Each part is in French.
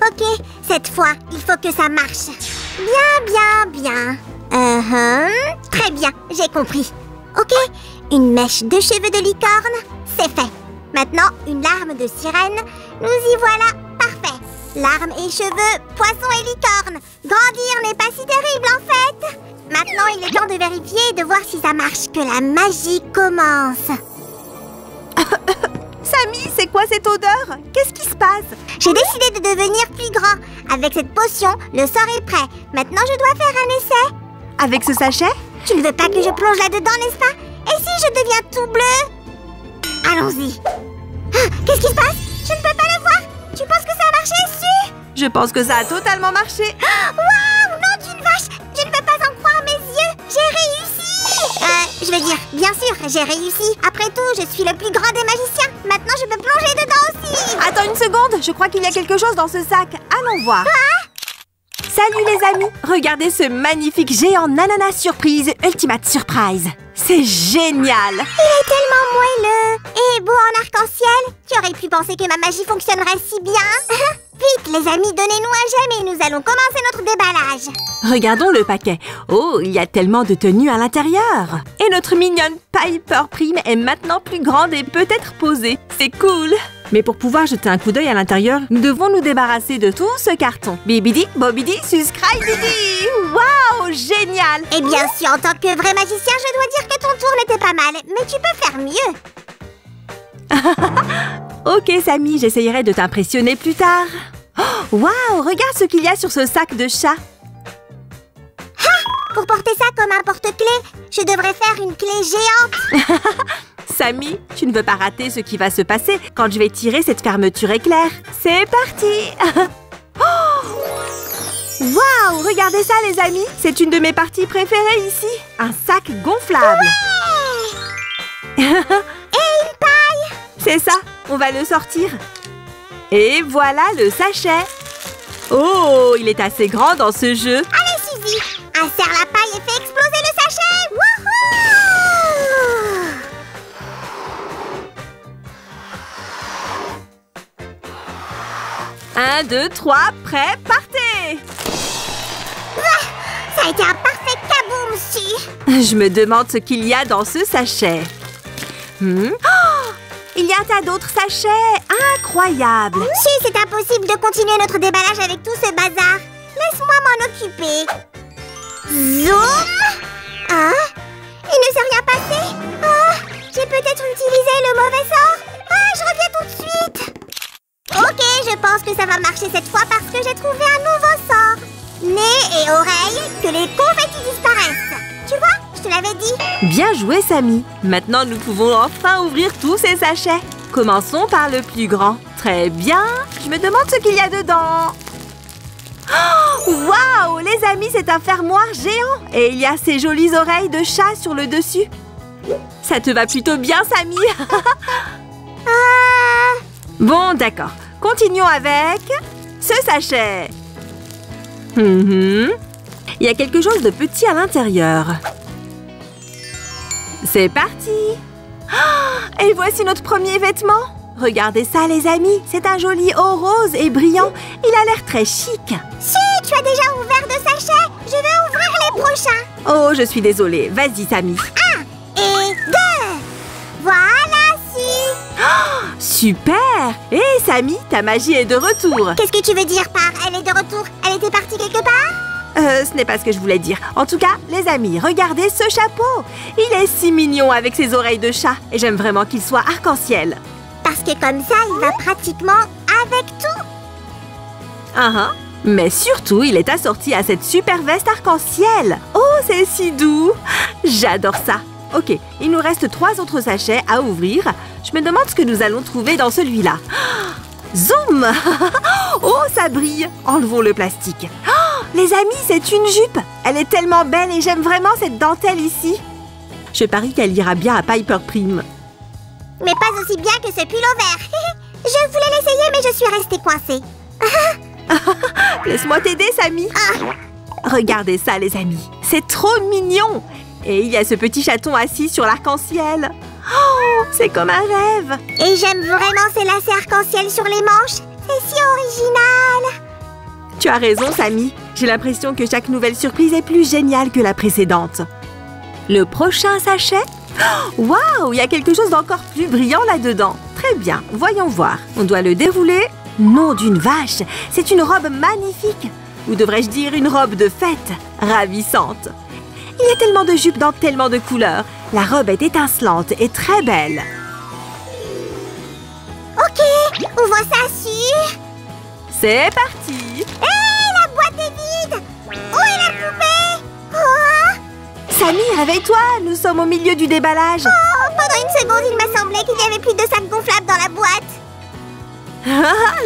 Ok, cette fois, il faut que ça marche. Bien. Très bien, j'ai compris. Ok, une mèche de cheveux de licorne, c'est fait. Maintenant, une larme de sirène. Nous y voilà, parfait. Larmes et cheveux, poisson et licorne. Grandir n'est pas si terrible en fait. Maintenant, il est temps de vérifier et de voir si ça marche, que la magie commence. Samy, c'est quoi cette odeur? Qu'est-ce qui se passe? J'ai décidé de devenir plus grand. Avec cette potion, le sort est prêt. Maintenant, je dois faire un essai. Avec ce sachet? Tu ne veux pas que je plonge là-dedans, n'est-ce pas? Et si je deviens tout bleu? Allons-y. Ah, qu'est-ce qui se passe? Je ne peux pas le voir. Tu penses que ça a marché, Su? Je pense que ça a totalement marché. Waouh, nom d'une vache! Je ne peux pas en croire mes yeux. J'ai réussi! Je veux dire, bien sûr, j'ai réussi. Après tout, je suis le plus grand des magiciens. Maintenant, je peux plonger dedans aussi. Attends une seconde, je crois qu'il y a quelque chose dans ce sac. Allons voir. Salut les amis! Regardez ce magnifique géant Nananas Surprise Ultimate Surprise. C'est génial! Il est tellement moelleux et beau en arc-en-ciel. Tu aurais pu penser que ma magie fonctionnerait si bien. Vite, les amis, donnez-nous un j'aime et nous allons commencer notre déballage. Regardons le paquet. Oh, il y a tellement de tenues à l'intérieur. Et notre mignonne Piper Prime est maintenant plus grande et peut être posée. C'est cool! Mais pour pouvoir jeter un coup d'œil à l'intérieur, nous devons nous débarrasser de tout ce carton. Bibidi, bobidi, subscribe, bidi! Waouh, génial! Eh bien, si en tant que vrai magicien, je dois dire que ton tour n'était pas mal, mais tu peux faire mieux. Ok, Samy, j'essayerai de t'impressionner plus tard. Oh, waouh, regarde ce qu'il y a sur ce sac de chat. Pour porter ça comme un porte-clés, je devrais faire une clé géante. Samy, tu ne veux pas rater ce qui va se passer quand je vais tirer cette fermeture éclair. C'est parti! Waouh, regardez ça les amis! C'est une de mes parties préférées ici. Un sac gonflable. Ouais. Et une paille. C'est ça, on va le sortir. Et voilà le sachet. Oh, il est assez grand dans ce jeu. Allez Suzy, insère la paille et fais exploser le sachet. Wouhou! 1, 2, 3, prêt, partez! Ça a été un parfait kaboom, Su. Je me demande ce qu'il y a dans ce sachet. Oh, il y a un tas d'autres sachets. Incroyable! Su, c'est impossible de continuer notre déballage avec tout ce bazar. Laisse-moi m'en occuper. Zoom! Hein? Il ne s'est rien passé? Oh, j'ai peut-être utilisé le mauvais sort. Ah, je reviens tout de suite. Ok, je pense que ça va marcher cette fois parce que j'ai trouvé un nouveau sort. Nez et oreilles, que les confettis disparaissent. Tu vois, je te l'avais dit. Bien joué, Samy. Maintenant, nous pouvons enfin ouvrir tous ces sachets. Commençons par le plus grand. Très bien. Je me demande ce qu'il y a dedans. Oh, waouh, les amis, c'est un fermoir géant. Et il y a ces jolies oreilles de chat sur le dessus. Ça te va plutôt bien, Samy. Bon, d'accord. Continuons avec ce sachet. Il y a quelque chose de petit à l'intérieur. C'est parti. Et voici notre premier vêtement. Regardez ça, les amis. C'est un joli haut rose et brillant. Il a l'air très chic. Si, tu as déjà ouvert 2 sachets. Je vais ouvrir les prochains. Oh, je suis désolée. Vas-y, Samy. 1 et 2. Voilà, Si. Oh, super. Hé, Samy, ta magie est de retour. Qu'est-ce que tu veux dire par « elle est de retour » ? Elle était partie quelque part ? Ce n'est pas ce que je voulais dire. En tout cas, les amis, regardez ce chapeau. Il est si mignon avec ses oreilles de chat. Et j'aime vraiment qu'il soit arc-en-ciel. Parce que comme ça, il va pratiquement avec tout. Mais surtout, il est assorti à cette super veste arc-en-ciel. Oh, c'est si doux. J'adore ça. Ok, il nous reste 3 autres sachets à ouvrir. Je me demande ce que nous allons trouver dans celui-là. Zoom. Oh, ça brille. Enlevons le plastique. Oh, les amis, c'est une jupe. Elle est tellement belle et j'aime vraiment cette dentelle ici. Je parie qu'elle ira bien à Piper Prime. Mais pas aussi bien que ce pull au vert. Je voulais l'essayer, mais je suis restée coincée. Laisse-moi t'aider, Samy. Regardez ça, les amis. C'est trop mignon. Et il y a ce petit chaton assis sur l'arc-en-ciel. Oh, c'est comme un rêve. Et j'aime vraiment ces lacets arc-en-ciel sur les manches. C'est si original. Tu as raison, Sammy. J'ai l'impression que chaque nouvelle surprise est plus géniale que la précédente. Le prochain sachet? Waouh, il y a quelque chose d'encore plus brillant là-dedans. Très bien, voyons voir. On doit le dérouler. Nom d'une vache, c'est une robe magnifique. Ou devrais-je dire une robe de fête, ravissante. Il y a tellement de jupes dans tellement de couleurs. La robe est étincelante et très belle. Ok, ouvre ça sur... C'est parti! Hé, la boîte est vide! Où est la poupée? Oh! Samy, réveille-toi! Nous sommes au milieu du déballage. Oh, pendant une seconde, il m'a semblé qu'il n'y avait plus de sacs gonflables dans la boîte.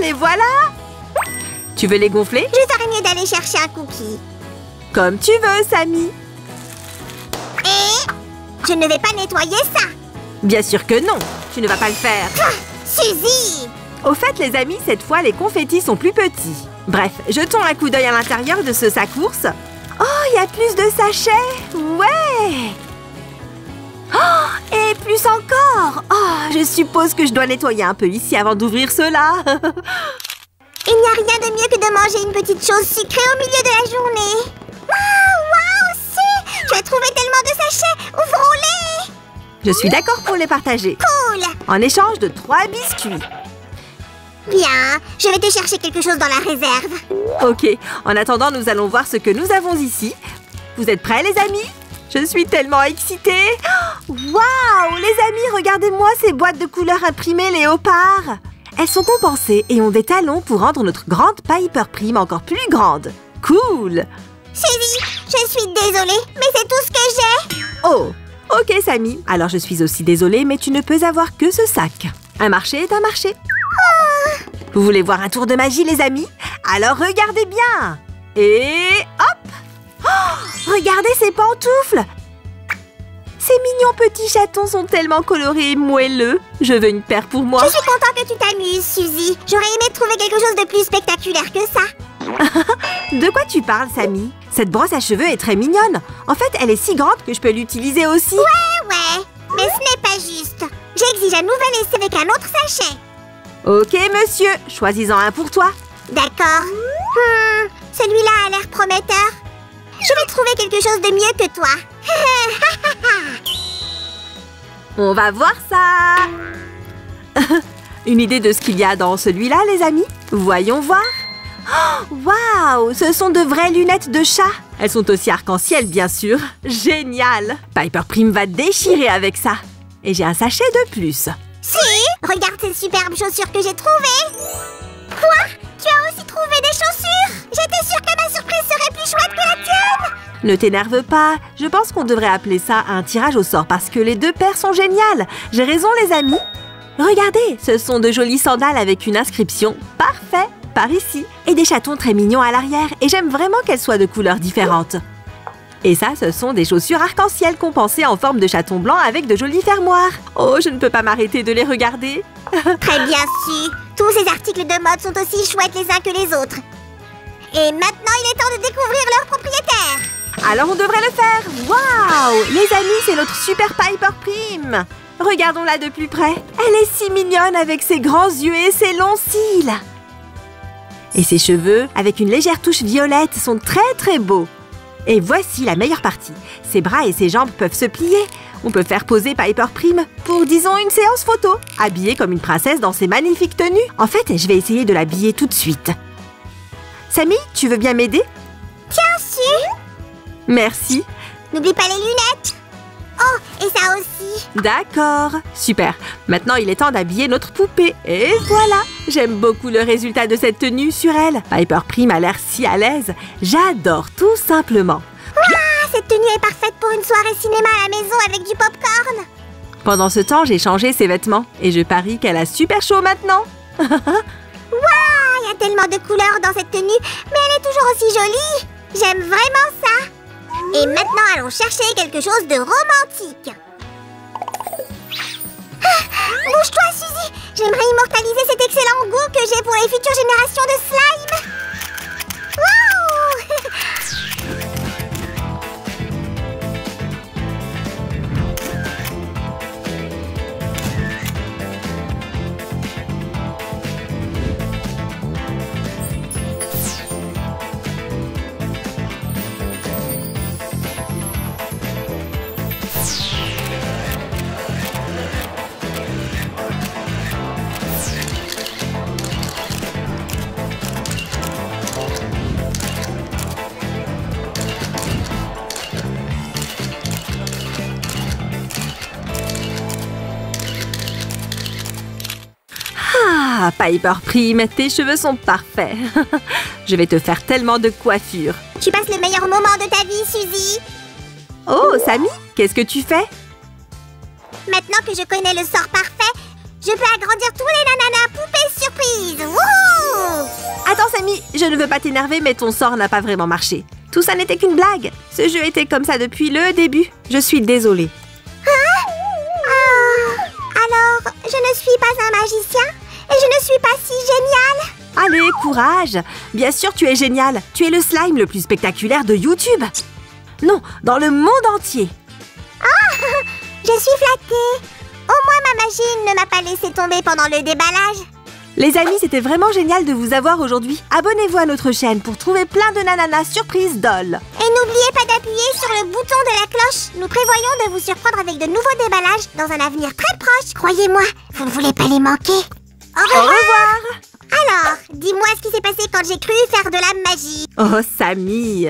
Les voilà! Tu veux les gonfler? Je ferais mieux d'aller chercher un cookie. Comme tu veux, Samy. Et je ne vais pas nettoyer ça. Bien sûr que non. Tu ne vas pas le faire. Ah, Suzy! Au fait, les amis, cette fois, les confettis sont plus petits. Bref, jetons un coup d'œil à l'intérieur de ce sac ours. Oh, il y a plus de sachets! Ouais! Oh, et plus encore! Oh, je suppose que je dois nettoyer un peu ici avant d'ouvrir cela. Il n'y a rien de mieux que de manger une petite chose sucrée au milieu de la journée. Waouh, si! Tu as trouvé tellement de sachets! Ouvrons-les! Je suis d'accord pour les partager. Cool! En échange de 3 biscuits. Bien, je vais te chercher quelque chose dans la réserve. Ok, en attendant, nous allons voir ce que nous avons ici. Vous êtes prêts, les amis? Je suis tellement excitée! Waouh! Les amis, regardez-moi ces boîtes de couleurs imprimées léopard! Elles sont compensées et ont des talons pour rendre notre grande Piper Prime encore plus grande. Cool! Suzy, je suis désolée, mais c'est tout ce que j'ai. Oh! Ok, Sammy. Alors, je suis aussi désolée, mais tu ne peux avoir que ce sac. Un marché est un marché. Vous voulez voir un tour de magie, les amis? Alors, regardez bien! Et hop! Oh, regardez ces pantoufles! Ces mignons petits chatons sont tellement colorés et moelleux. Je veux une paire pour moi. Je suis contente que tu t'amuses, Suzy. J'aurais aimé trouver quelque chose de plus spectaculaire que ça. De quoi tu parles, Sammy? Cette brosse à cheveux est très mignonne. En fait, elle est si grande que je peux l'utiliser aussi. Ouais, mais ce n'est pas juste. J'exige un nouvel essai avec un autre sachet. Ok, monsieur. Choisis-en un pour toi. D'accord. Celui-là a l'air prometteur. Je vais trouver quelque chose de mieux que toi. On va voir ça. Une idée de ce qu'il y a dans celui-là, les amis? Voyons voir. Oh, waouh! Ce sont de vraies lunettes de chat. Elles sont aussi arc-en-ciel, bien sûr. Génial! Piper Prime va déchirer avec ça. Et j'ai un sachet de plus. Si! Regarde ces superbes chaussures que j'ai trouvées. Quoi? Tu as aussi trouvé des chaussures? J'étais sûre que ma surprise serait plus chouette que la tienne. Ne t'énerve pas. Je pense qu'on devrait appeler ça un tirage au sort parce que les deux paires sont géniales. J'ai raison, les amis. Regardez, ce sont de jolies sandales avec une inscription « Parfait » par ici. Et des chatons très mignons à l'arrière. Et j'aime vraiment qu'elles soient de couleurs différentes. Et ça, ce sont des chaussures arc-en-ciel compensées en forme de chaton blanc avec de jolis fermoirs. Oh, je ne peux pas m'arrêter de les regarder. Très bien su. Tous ces articles de mode sont aussi chouettes les uns que les autres. Et maintenant, il est temps de découvrir leur propriétaire. Alors on devrait le faire. Waouh! Les amis, c'est notre super Piper Prime. Regardons-la de plus près. Elle est si mignonne avec ses grands yeux et ses longs cils. Et ses cheveux, avec une légère touche violette, sont très très beaux. Et voici la meilleure partie. Ses bras et ses jambes peuvent se plier. On peut faire poser Piper Prime pour, disons, une séance photo. Habillée comme une princesse dans ses magnifiques tenues. En fait, je vais essayer de l'habiller tout de suite. Sammy, tu veux bien m'aider? Tiens, su. Merci. N'oublie pas les lunettes. Oh, et ça aussi. D'accord. Super. Maintenant, il est temps d'habiller notre poupée. Et voilà. J'aime beaucoup le résultat de cette tenue sur elle. Piper Prime a l'air si à l'aise. J'adore, tout simplement. Waouh, cette tenue est parfaite pour une soirée cinéma à la maison avec du popcorn. Pendant ce temps, j'ai changé ses vêtements. Et je parie qu'elle a super chaud maintenant. Waouh, il y a tellement de couleurs dans cette tenue, mais elle est toujours aussi jolie. J'aime vraiment ça. Et maintenant, allons chercher quelque chose de romantique. Bouge-toi, Suzy. J'aimerais immortaliser cet excellent goût que j'ai pour les futures générations de slime. Piper Prime, tes cheveux sont parfaits. Je vais te faire tellement de coiffures. Tu passes le meilleur moment de ta vie, Suzy. Oh, Sammy, qu'est-ce que tu fais? Maintenant que je connais le sort parfait, je peux agrandir tous les nananas poupées surprises. Wouhou! Attends, Sammy, je ne veux pas t'énerver, mais ton sort n'a pas vraiment marché. Tout ça n'était qu'une blague. Ce jeu était comme ça depuis le début. Je suis désolée. Alors, je ne suis pas un magicien et je ne suis pas si génial. Allez, courage! Bien sûr, tu es génial. Tu es le slime le plus spectaculaire de YouTube. Non, dans le monde entier. Je suis flattée. Au moins, ma magie ne m'a pas laissé tomber pendant le déballage. Les amis, c'était vraiment génial de vous avoir aujourd'hui. Abonnez-vous à notre chaîne pour trouver plein de nananas surprises doll. Et n'oubliez pas d'appuyer sur le bouton de la cloche. Nous prévoyons de vous surprendre avec de nouveaux déballages dans un avenir très proche. Croyez-moi, vous ne voulez pas les manquer. Au revoir. Au revoir! Alors, dis-moi ce qui s'est passé quand j'ai cru faire de la magie. Oh, Sammy!